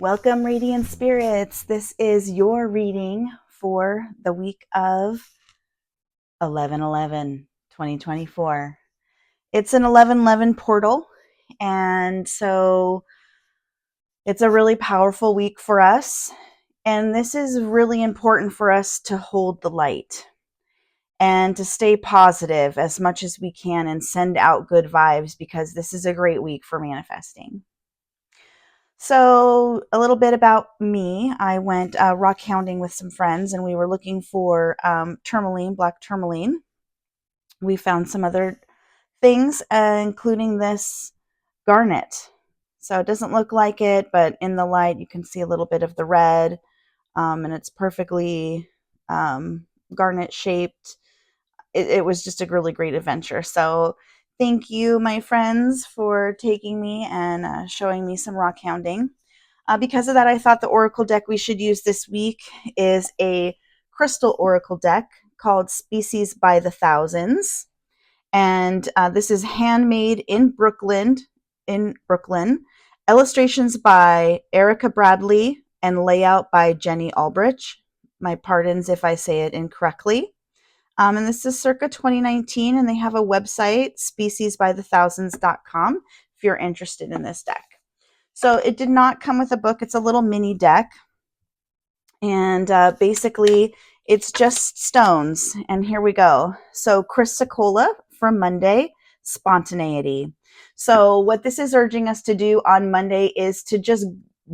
Welcome, Radiant Spirits. This is your reading for the week of 11/11/2024. It's an 11/11 portal, and so it's a really powerful week for us. And this is really important for us to hold the light and to stay positive as much as we can and send out good vibes, because this is a great week for manifesting. So a little bit about me. I went rock hounding with some friends, and we were looking for tourmaline, black tourmaline. We found some other things, including this garnet. So it doesn't look like it, but in the light you can see a little bit of the red, and it's perfectly garnet shaped. It was just a really great adventure. So thank you, my friends, for taking me and showing me some rock hounding. Because of that, I thought the oracle deck we should use this week is a crystal oracle deck called Species by the Thousands. And this is handmade in Brooklyn. Illustrations by Erica Bradbury and layout by Jenny Olbrich. My pardons if I say it incorrectly. And this is circa 2019, and they have a website, speciesbythethousands.com, if you're interested in this deck. So it did not come with a book. It's a little mini deck. And basically, it's just stones. And here we go. So Chris Sokola from Monday, spontaneity. So what this is urging us to do on Monday is to just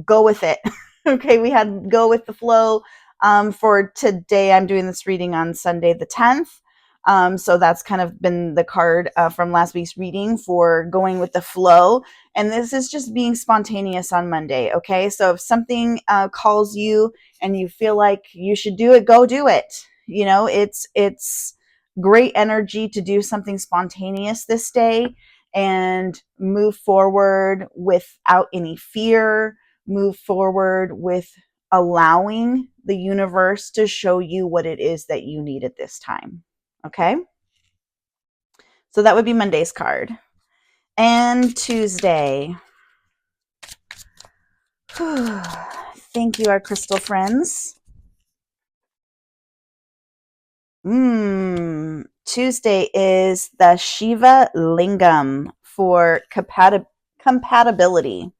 go with it. Okay, we had go with the flow. For today, I'm doing this reading on Sunday the 10th. So that's kind of been the card from last week's reading for going with the flow. And this is just being spontaneous on Monday, okay? So if something calls you and you feel like you should do it, go do it. You know, it's great energy to do something spontaneous this day and move forward without any fear, move forward with allowing the universe to show you what it is that you need at this time. Okay? So that would be Monday's card. And Tuesday. Thank you, our crystal friends. Tuesday is the Shiva Lingam for compatibility.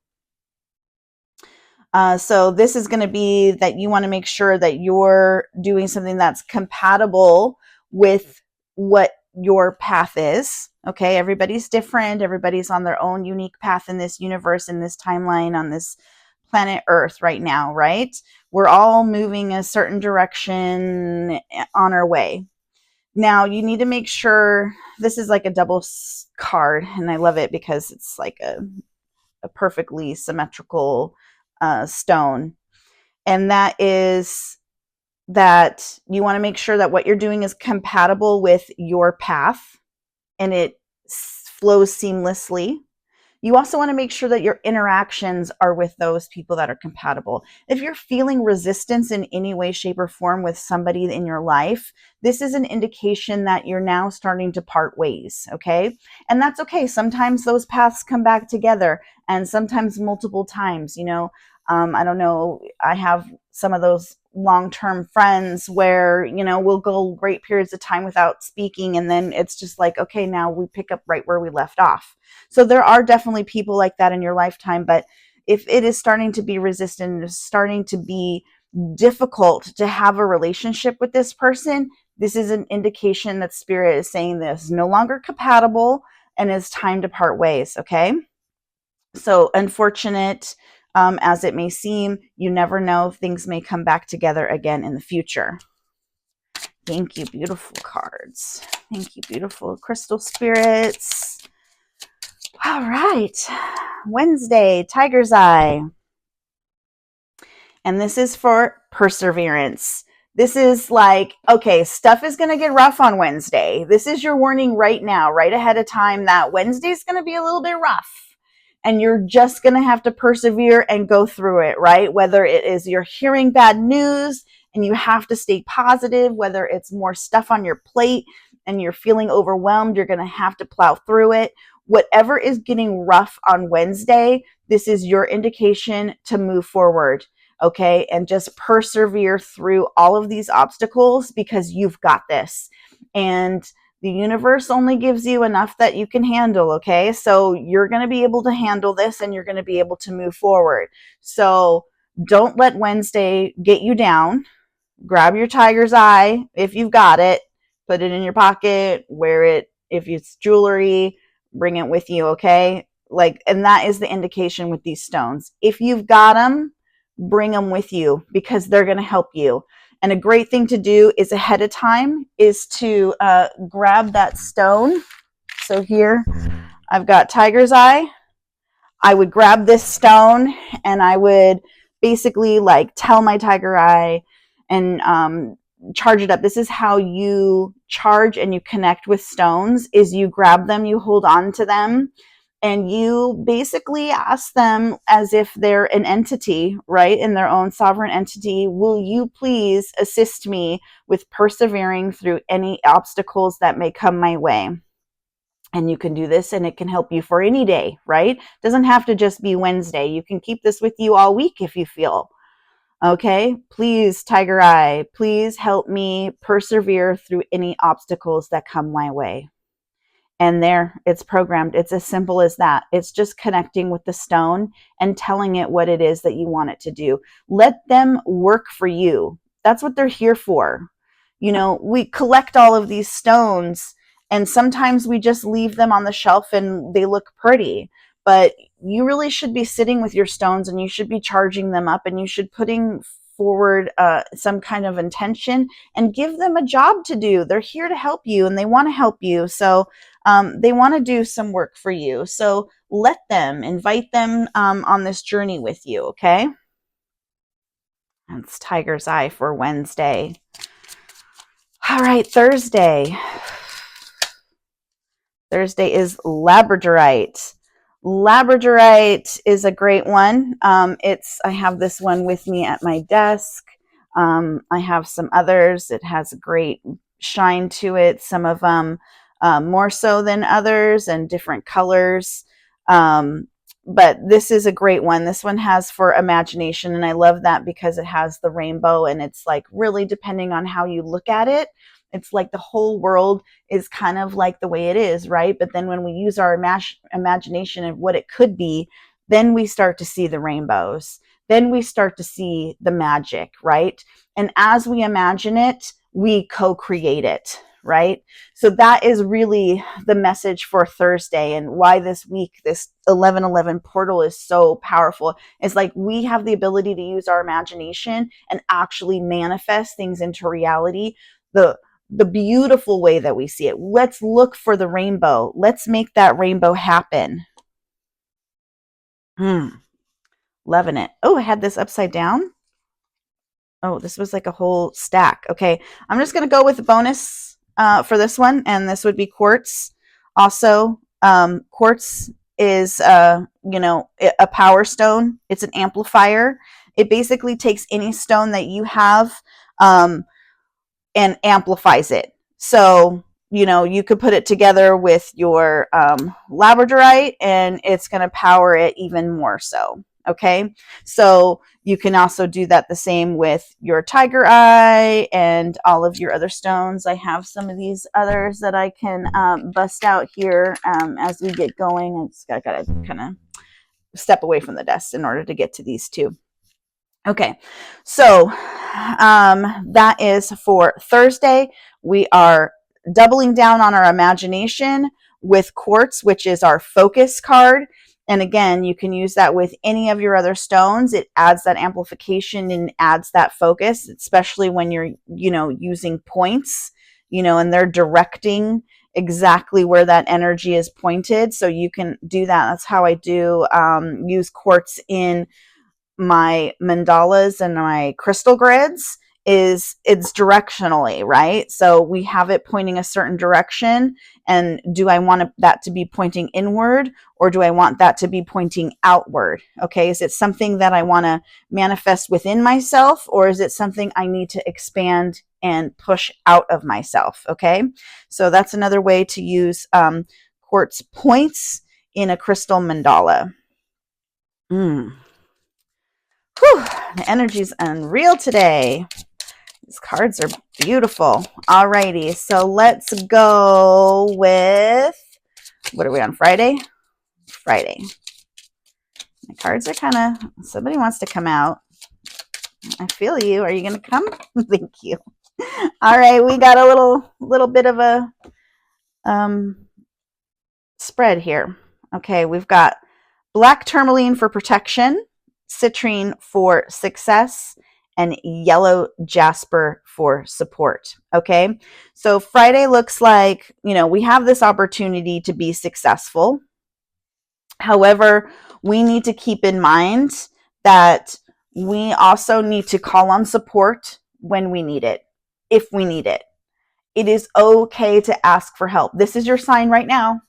So this is going to be that you want to make sure that you're doing something that's compatible with what your path is. Okay, everybody's different. Everybody's on their own unique path in this universe, in this timeline, on this planet Earth right now, right? We're all moving a certain direction on our way. Now, you need to make sure, this is like a double card, and I love it because it's like a perfectly symmetrical stone. And that is that you want to make sure that what you're doing is compatible with your path and it flows seamlessly. You also want to make sure that your interactions are with those people that are compatible. If you're feeling resistance in any way, shape, or form with somebody in your life, this is an indication that you're now starting to part ways, okay? And that's okay. Sometimes those paths come back together, and sometimes multiple times, you know. I don't know, I have some of those long-term friends where, you know, we'll go great periods of time without speaking, and then it's just like, okay, now we pick up right where we left off. So there are definitely people like that in your lifetime, but if it is starting to be resistant, it's starting to be difficult to have a relationship with this person, this is an indication that Spirit is saying this is no longer compatible and it's time to part ways, okay? So unfortunate as it may seem, you never know, things may come back together again in the future. Thank you, beautiful cards. Thank you, beautiful crystal spirits. All right, Wednesday, Tiger's Eye. And this is for perseverance. This is like, okay, stuff is going to get rough on Wednesday. This is your warning right now, right ahead of time, that Wednesday is going to be a little bit rough. And you're just going to have to persevere and go through it, right? Whether it is you're hearing bad news and you have to stay positive, whether it's more stuff on your plate and you're feeling overwhelmed, you're going to have to plow through it. Whatever is getting rough on Wednesday, this is your indication to move forward. Okay. And just persevere through all of these obstacles because you've got this. And the universe only gives you enough that you can handle. Okay. So you're going to be able to handle this and you're going to be able to move forward. So don't let Wednesday get you down. Grab your tiger's eye if you've got it, put it in your pocket, wear it. If it's jewelry, bring it with you. Okay. And that is the indication with these stones. If you've got them, bring them with you because they're going to help you. And a great thing to do is ahead of time is to grab that stone. So here I've got tiger's eye. I would grab this stone and I would basically tell my tiger eye and charge it up. This is how you charge and you connect with stones, is you grab them, you hold on to them, and you basically ask them as if they're an entity, right? In their own sovereign entity, will you please assist me with persevering through any obstacles that may come my way? And you can do this and it can help you for any day, right? It doesn't have to just be Wednesday. You can keep this with you all week if you feel. Okay, please, Tiger Eye, please help me persevere through any obstacles that come my way. And there, it's programmed. It's as simple as that. It's just connecting with the stone and telling it what it is that you want it to do. Let them work for you. That's what they're here for. We collect all of these stones and sometimes we just leave them on the shelf and they look pretty. But you really should be sitting with your stones and you should be charging them up and you should putting forward some kind of intention and give them a job to do. They're here to help you and they want to help you. So they want to do some work for you. So let them, invite them on this journey with you, okay? That's Tiger's Eye for Wednesday. All right, Thursday. Thursday is labradorite. Labradorite is a great one. I have this one with me at my desk. I have some others. It has a great shine to it. Some of them more so than others and different colors. But this is a great one. This one has for imagination. And I love that because it has the rainbow and it's really depending on how you look at it. It's the whole world is kind of the way it is, right? But then when we use our imagination of what it could be, then we start to see the rainbows. Then we start to see the magic, right? And as we imagine it, we co-create it, right? So that is really the message for Thursday and why this week, this 11/11 portal is so powerful. It's we have the ability to use our imagination and actually manifest things into reality. The beautiful way that we see it. Let's look for the rainbow. Let's make that rainbow happen. Loving it. Oh, I had this upside down. Oh, this was a whole stack. Okay, I'm just going to go with the bonus for this one, and this would be quartz. Also, quartz is, a power stone. It's an amplifier. It basically takes any stone that you have and amplifies it. So, you could put it together with your labradorite and it's going to power it even more so. Okay. So you can also do that the same with your tiger eye and all of your other stones. I have some of these others that I can bust out here as we get going. I got to kind of step away from the desk in order to get to these two. Okay, so that is for Thursday. We are doubling down on our imagination with quartz, which is our focus card. And again, you can use that with any of your other stones. It adds that amplification and adds that focus, especially when you're, using points, and they're directing exactly where that energy is pointed. So you can do that. That's how I do use quartz in my mandalas and my crystal grids. It's directionally, right? So we have it pointing a certain direction. And do I want that to be pointing inward or do I want that to be pointing outward? Okay. Is it something that I want to manifest within myself or is it something I need to expand and push out of myself? Okay. So that's another way to use quartz points in a crystal mandala. Whew, the energy's unreal today. These cards are beautiful. Alrighty, so let's go with, what are we on, Friday? Friday. My cards are kind of, somebody wants to come out. I feel you. Are you going to come? Thank you. All right, we got a little bit of a spread here. Okay, we've got black tourmaline for protection, citrine for success, and yellow jasper for support. Okay, so Friday looks like, we have this opportunity to be successful. However, we need to keep in mind that we also need to call on support when we need it, if we need it. It is okay to ask for help. This is your sign right now.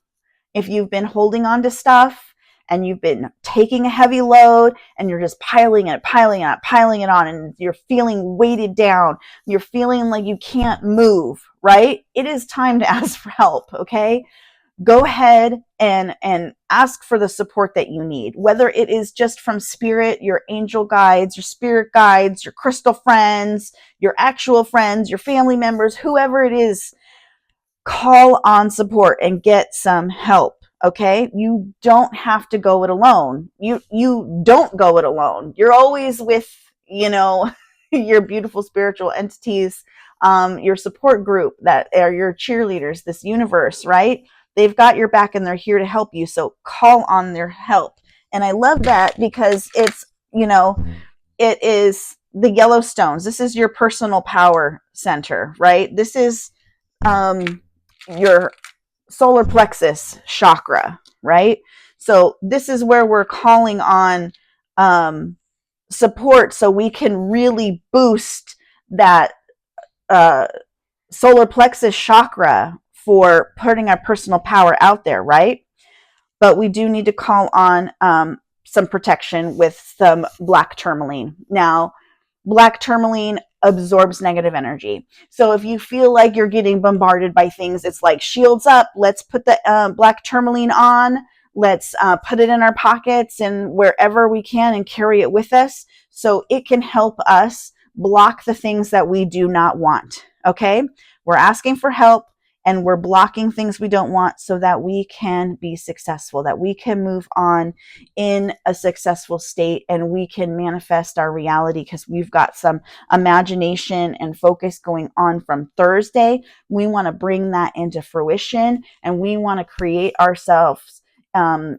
If you've been holding on to stuff and you've been taking a heavy load and you're just piling it on, and you're feeling weighted down, you're feeling like you can't move, right? It is time to ask for help, okay? Go ahead and ask for the support that you need, whether it is just from spirit, your angel guides, your spirit guides, your crystal friends, your actual friends, your family members, whoever it is. Call on support and get some help. Okay, you don't have to go it alone. You don't go it alone. You're always with your beautiful spiritual entities, your support group that are your cheerleaders, this universe, right? They've got your back and they're here to help you. So call on their help. And I love that because it's, it is the Yellowstones. This is your personal power center, right? This is your solar plexus chakra, right? So this is where we're calling on support so we can really boost that solar plexus chakra for putting our personal power out there, right? But we do need to call on some protection with some black tourmaline. Now, black tourmaline absorbs negative energy. So if you feel like you're getting bombarded by things, it's like shields up. Let's put the black tourmaline on. Let's put it in our pockets and wherever we can and carry it with us so it can help us block the things that we do not want. Okay? We're asking for help and we're blocking things we don't want so that we can be successful, that we can move on in a successful state and we can manifest our reality because we've got some imagination and focus going on from Thursday. We want to bring that into fruition and we want to create ourselves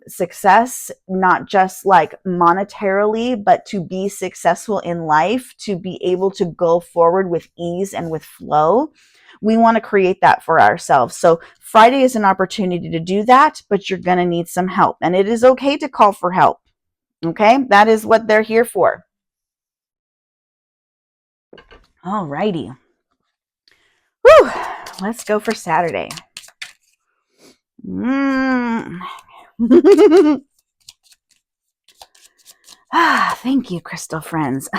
success, not just like monetarily, but to be successful in life, to be able to go forward with ease and with flow. We want to create that for ourselves. So Friday is an opportunity to do that, but you're going to need some help. And it is okay to call for help. Okay? That is what they're here for. All righty. Whew. Let's go for Saturday. Thank you, crystal friends.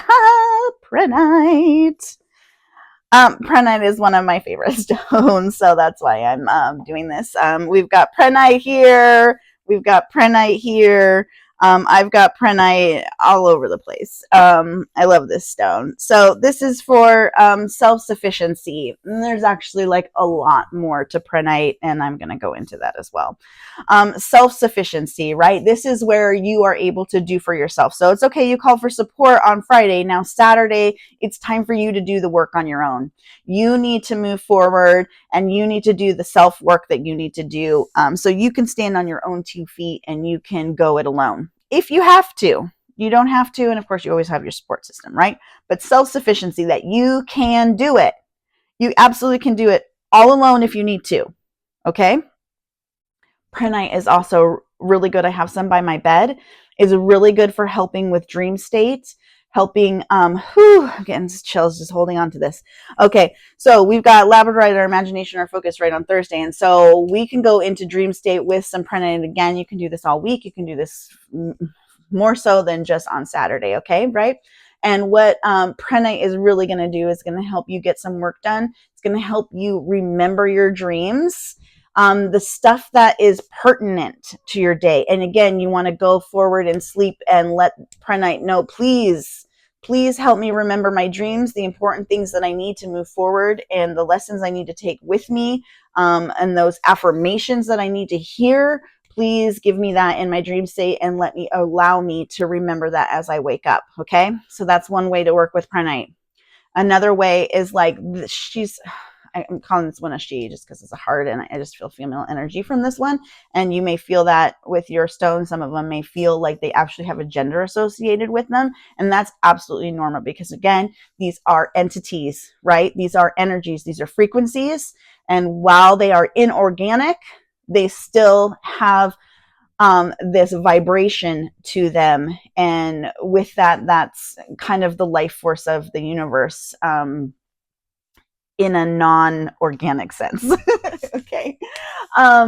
Prenite. Prenite is one of my favorite stones, so that's why I'm doing this. We've got prenite here. We've got prenite here. I've got prenite all over the place. I love this stone. So this is for self-sufficiency. And there's actually like a lot more to prenite, and I'm going to go into that as well. Self-sufficiency, right? This is where you are able to do for yourself. So it's okay, you call for support on Friday. Now Saturday, it's time for you to do the work on your own. You need to move forward and you need to do the self-work that you need to do so you can stand on your own 2 feet and you can go it alone. If you have to, you don't have to. And of course, you always have your support system, right? But self-sufficiency, that you can do it. You absolutely can do it all alone if you need to. Okay? Prenite is also really good. I have some by my bed. Is really good for helping with dream states, helping, I'm getting chills just holding on to this. Okay, so we've got labradorite, our imagination, our focus right on Thursday. And so we can go into dream state with some prenite. And again, you can do this all week. You can do this more so than just on Saturday, okay, right? And what prenite is really going to do is going to help you get some work done. It's going to help you remember your dreams. the stuff that is pertinent to your day. And again, you want to go forward and sleep and let Prenite know, please help me remember my dreams, the important things that I need to move forward, and the lessons I need to take with me, and those affirmations that I need to hear. Please give me that in my dream state and allow me to remember that as I wake up. Okay. So that's one way to work with Prenite. Another way is like I'm calling this one a she just because it's a heart and I just feel female energy from this one. And you may feel that with your stone. Some of them may feel like they actually have a gender associated with them. And that's absolutely normal because, again, these are entities, right? These are energies. These are frequencies. And while they are inorganic, they still have this vibration to them. And with that, that's kind of the life force of the universe in a non-organic sense. Okay.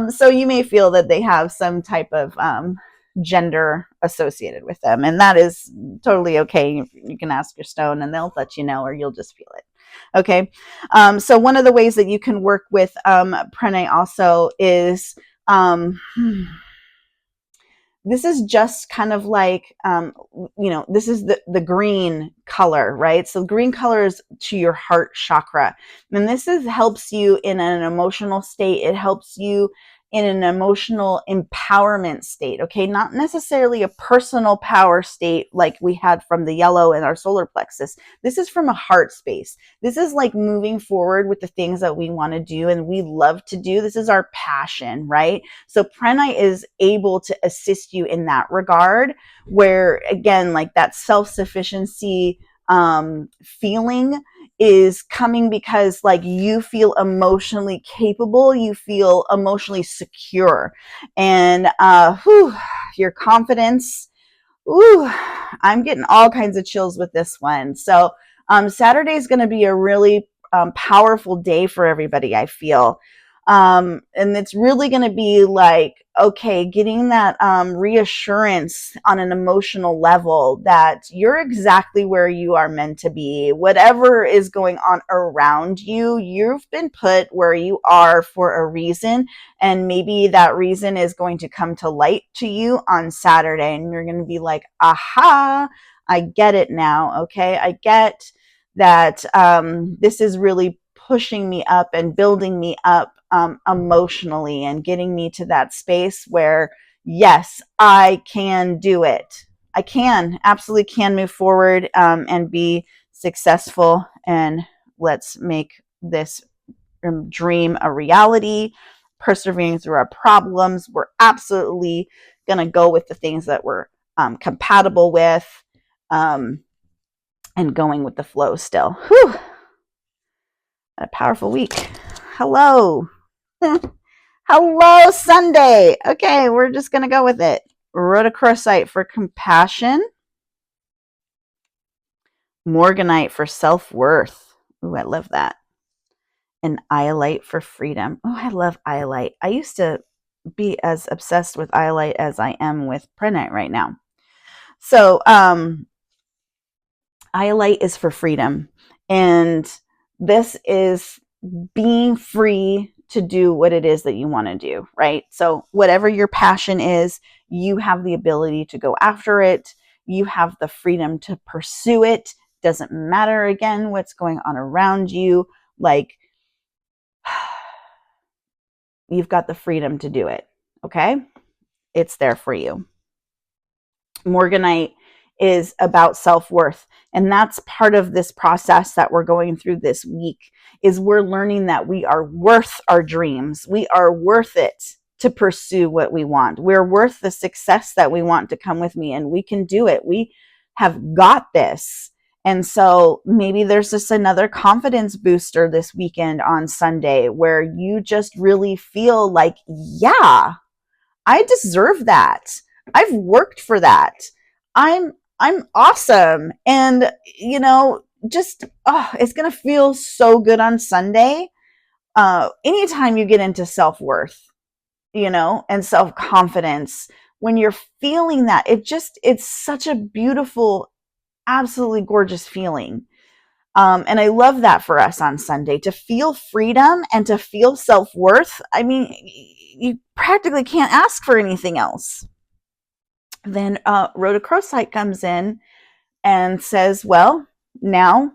So you may feel that they have some type of gender associated with them. And that is totally okay. You can ask your stone and they'll let you know, or you'll just feel it. Okay. So one of the ways that you can work with Prenite also is this is just kind of like, this is the green color, right? So green color is to your heart chakra. And this helps you in an emotional state. It helps you in an emotional empowerment state, okay? Not necessarily a personal power state like we had from the yellow in our solar plexus. This is from a heart space. This is like moving forward with the things that we want to do and we love to do. This is our passion, right? So Prenite is able to assist you in that regard, where again, like that self-sufficiency feeling is coming because like you feel emotionally capable, you feel emotionally secure, and your confidence. I'm getting all kinds of chills with this one. So Saturday is going to be a really powerful day for everybody, I feel. And it's really going to be like, okay, getting that reassurance on an emotional level that you're exactly where you are meant to be. Whatever is going on around you, you've been put where you are for a reason. And maybe that reason is going to come to light to you on Saturday. And you're going to be like, aha, I get it now. Okay, I get that this is really pushing me up and building me up emotionally and getting me to that space where, yes, I can do it. I absolutely can move forward and be successful. And let's make this dream a reality, persevering through our problems. We're absolutely going to go with the things that we're compatible with and going with the flow still. Whew. A powerful week. Hello. Hello, Sunday. Okay, we're just going to go with it. Rhodochrosite for compassion. Morganite for self-worth. Ooh, I love that. And iolite for freedom. Oh, I love iolite. I used to be as obsessed with iolite as I am with Prenite right now. So, iolite is for freedom. And this is being free to do what it is that you want to do, right? So whatever your passion is, you have the ability to go after it. You have the freedom to pursue it. Doesn't matter, again, what's going on around you. Like, you've got the freedom to do it, okay? It's there for you. Morganite is about self-worth. And that's part of this process that we're going through this week, is we're learning that we are worth our dreams. We are worth it to pursue what we want. We're worth the success that we want to come with me, and we can do it. We have got this. And so maybe there's just another confidence booster this weekend on Sunday where you just really feel like, yeah, I deserve that. I've worked for that. I'm awesome. And, just, it's going to feel so good on Sunday. Anytime you get into self-worth, and self-confidence, when you're feeling that, it's such a beautiful, absolutely gorgeous feeling. And I love that for us on Sunday, to feel freedom and to feel self-worth. I mean, you practically can't ask for anything else. Then Rhodochrosite comes in and says, well, now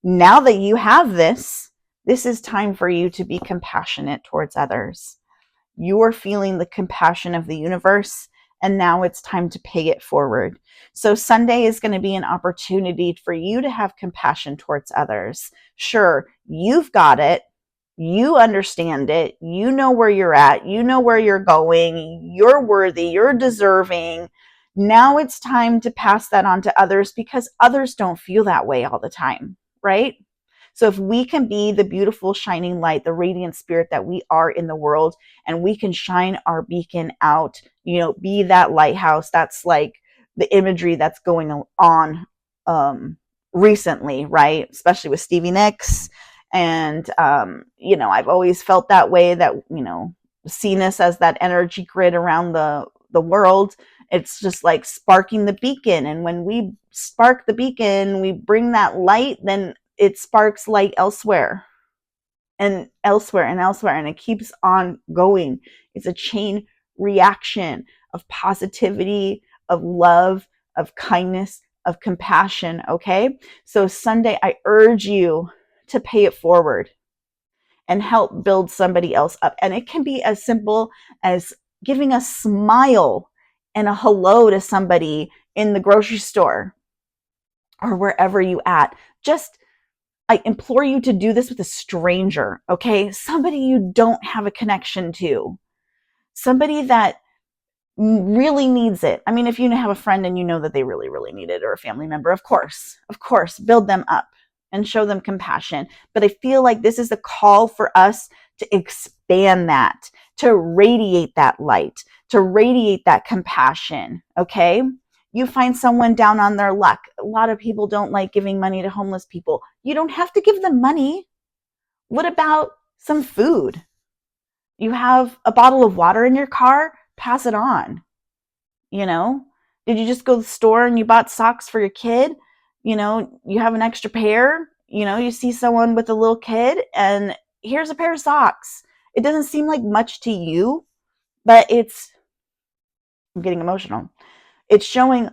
that you have this is time for you to be compassionate towards others. You're feeling the compassion of the universe, and now it's time to pay it forward. So Sunday is going to be an opportunity for you to have compassion towards others. Sure, you've got it. You understand it. You know where you're at. You know where you're going. You're worthy. You're deserving. Now it's time to pass that on to others, because others don't feel that way all the time, right? So if we can be the beautiful shining light, the radiant spirit that we are in the world, and we can shine our beacon out, be that lighthouse. That's like the imagery that's going on recently, right? Especially with Stevie Nicks. And, I've always felt that way, that, seen us as that energy grid around the world. It's just like sparking the beacon. And when we spark the beacon, we bring that light, then it sparks light elsewhere and elsewhere and elsewhere. And it keeps on going. It's a chain reaction of positivity, of love, of kindness, of compassion. Okay. So Sunday, I urge you to pay it forward and help build somebody else up. And it can be as simple as giving a smile and a hello to somebody in the grocery store or wherever you at. I implore you to do this with a stranger, okay? Somebody you don't have a connection to. Somebody that really needs it. I mean, if you have a friend and you know that they really, really need it, or a family member, of course, build them up and show them compassion. But I feel like this is a call for us to expand that, to radiate that light, to radiate that compassion, okay? You find someone down on their luck. A lot of people don't like giving money to homeless people. You don't have to give them money. What about some food? You have a bottle of water in your car, pass it on. Did you just go to the store and you bought socks for your kid? You have an extra pair. You see someone with a little kid and here's a pair of socks. It doesn't seem like much to you, but I'm getting emotional. It's showing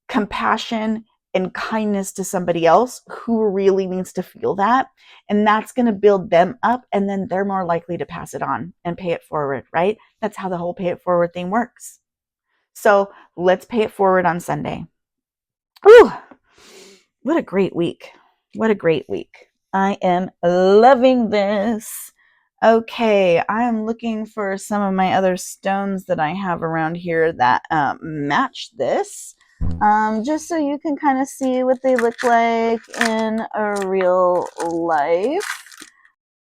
compassion and kindness to somebody else who really needs to feel that. And that's going to build them up. And then they're more likely to pass it on and pay it forward, right? That's how the whole pay it forward thing works. So let's pay it forward on Sunday. Ooh, what a great week. What a great week. I am loving this. Okay, I am looking for some of my other stones that I have around here that match this. Just so you can kind of see what they look like in a real life.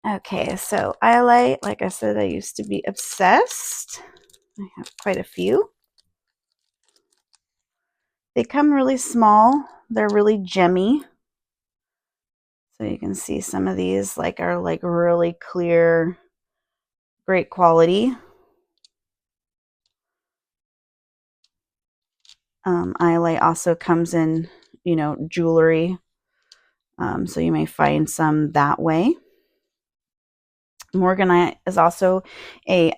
Okay, so iolite, like I said, I used to be obsessed. I have quite a few. They come really small. They're really gemmy. So you can see some of these are really clear, great quality. Iolite also comes in, jewelry. So you may find some that way. Morganite is also a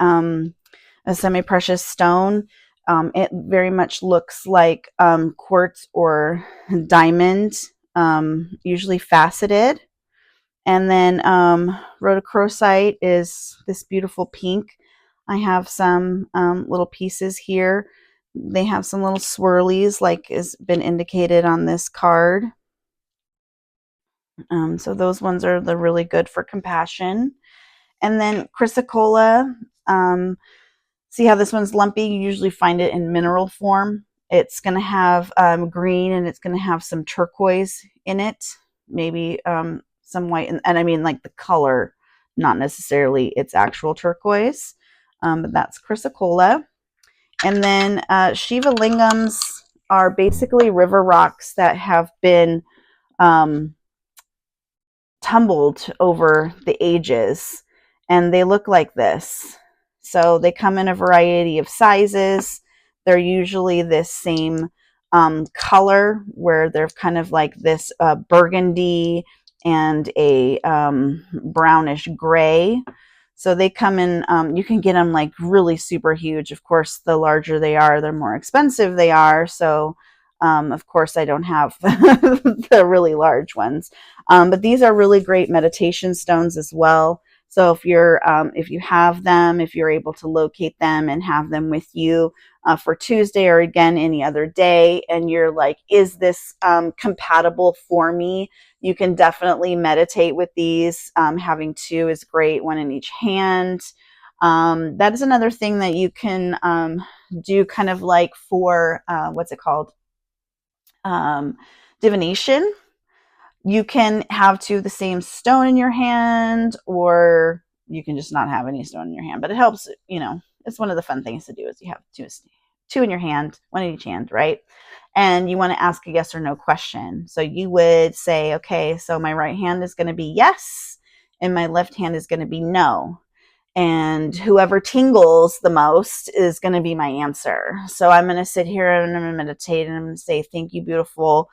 semi-precious stone. It very much looks like quartz or diamond, usually faceted. And then rhodochrosite is this beautiful pink. I have some little pieces here. They have some little swirlies, like has been indicated on this card. So those ones are the really good for compassion. And then chrysocolla. See how this one's lumpy? You usually find it in mineral form. It's going to have green, and it's going to have some turquoise in it. Maybe some white. And I mean like the color, not necessarily its actual turquoise. But that's chrysocolla. And then Shiva lingams are basically river rocks that have been tumbled over the ages, and they look like this. So they come in a variety of sizes. They're usually this same color where they're kind of like this burgundy and a brownish gray. So they come in, you can get them like really super huge. Of course, the larger they are, the more expensive they are. So, of course, I don't have the really large ones. But these are really great meditation stones as well. So if you have them, if you're able to locate them and have them with you for Tuesday or again any other day, and you're like, is this compatible for me? You can definitely meditate with these. Having two is great, one in each hand. That is another thing that you can do kind of like for, what's it called? Divination. You can have two of the same stone in your hand, or you can just not have any stone in your hand. But it helps, it's one of the fun things to do is you have two in your hand, one in each hand, right? And you want to ask a yes or no question. So you would say, okay, so my right hand is going to be yes, and my left hand is going to be no. And whoever tingles the most is going to be my answer. So I'm going to sit here and I'm going to meditate and I'm going to say, thank you, beautiful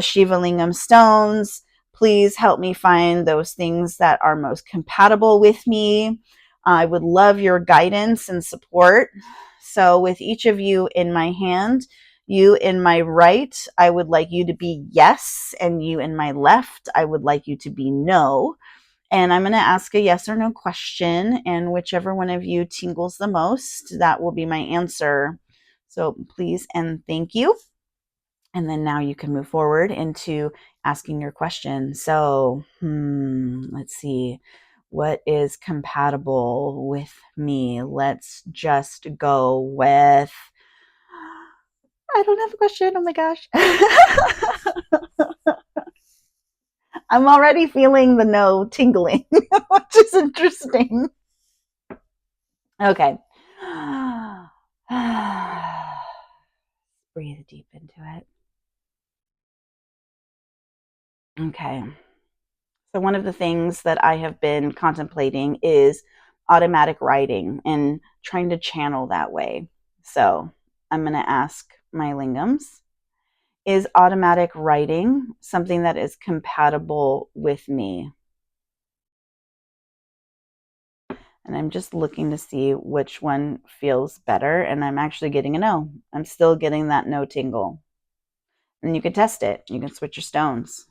Shiva Lingam stones. Please help me find those things that are most compatible with me. I would love your guidance and support. So with each of you in my hand, you in my right, I would like you to be yes. And you in my left, I would like you to be no. And I'm going to ask a yes or no question, and whichever one of you tingles the most, that will be my answer. So please and thank you. And then now you can move forward into asking your question. So, let's see. What is compatible with me? Let's just go with, I don't have a question. Oh my gosh. I'm already feeling the no tingling, which is interesting. Okay. Breathe deep into it. Okay. So one of the things that I have been contemplating is automatic writing and trying to channel that way. So I'm going to ask my lingams, is automatic writing something that is compatible with me? And I'm just looking to see which one feels better. And I'm actually getting a no. I'm still getting that no tingle. And you can test it. You can switch your stones.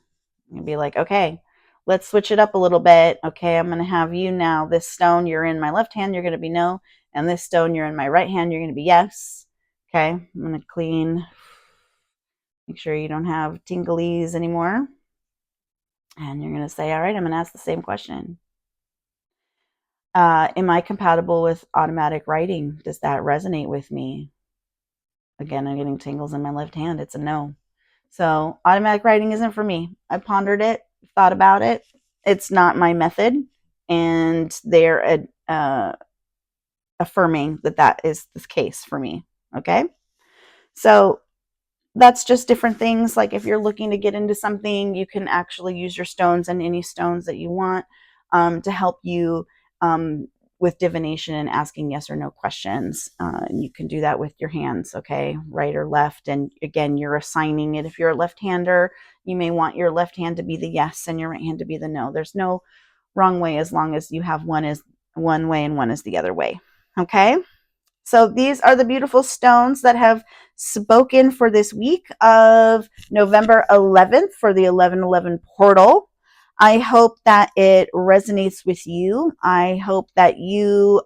You can be like, okay, let's switch it up a little bit. Okay, I'm going to have you now. This stone, you're in my left hand, you're going to be no. And this stone, you're in my right hand, you're going to be yes. Okay, I'm going to clean. Make sure you don't have tinglies anymore. And you're going to say, all right, I'm going to ask the same question. Am I compatible with automatic writing? Does that resonate with me? Again, I'm getting tingles in my left hand. It's a no. So automatic writing isn't for me. I pondered it, thought about it. It's not my method. And they're affirming that that is the case for me. Okay. So that's just different things. Like if you're looking to get into something, you can actually use your stones and any stones that you want to help you with divination and asking yes or no questions. And you can do that with your hands, okay, right or left. And again, you're assigning it. If you're a left-hander, you may want your left hand to be the yes and your right hand to be the no. There's no wrong way as long as you have one is one way and one is the other way. Okay. So these are the beautiful stones that have spoken for this week of November 11th for the 1111 portal. I hope that it resonates with you. I hope that you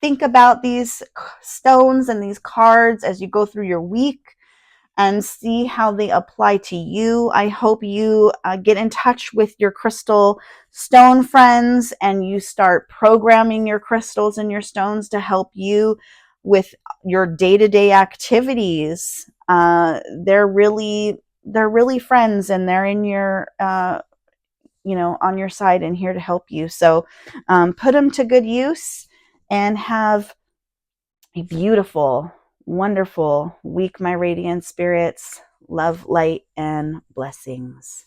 think about these stones and these cards as you go through your week and see how they apply to you. I hope you get in touch with your crystal stone friends and you start programming your crystals and your stones to help you with your day-to-day activities. They're really friends, and they're in your on your side and here to help you. So put them to good use and have a beautiful, wonderful week, my radiant spirits. Love, light, and blessings.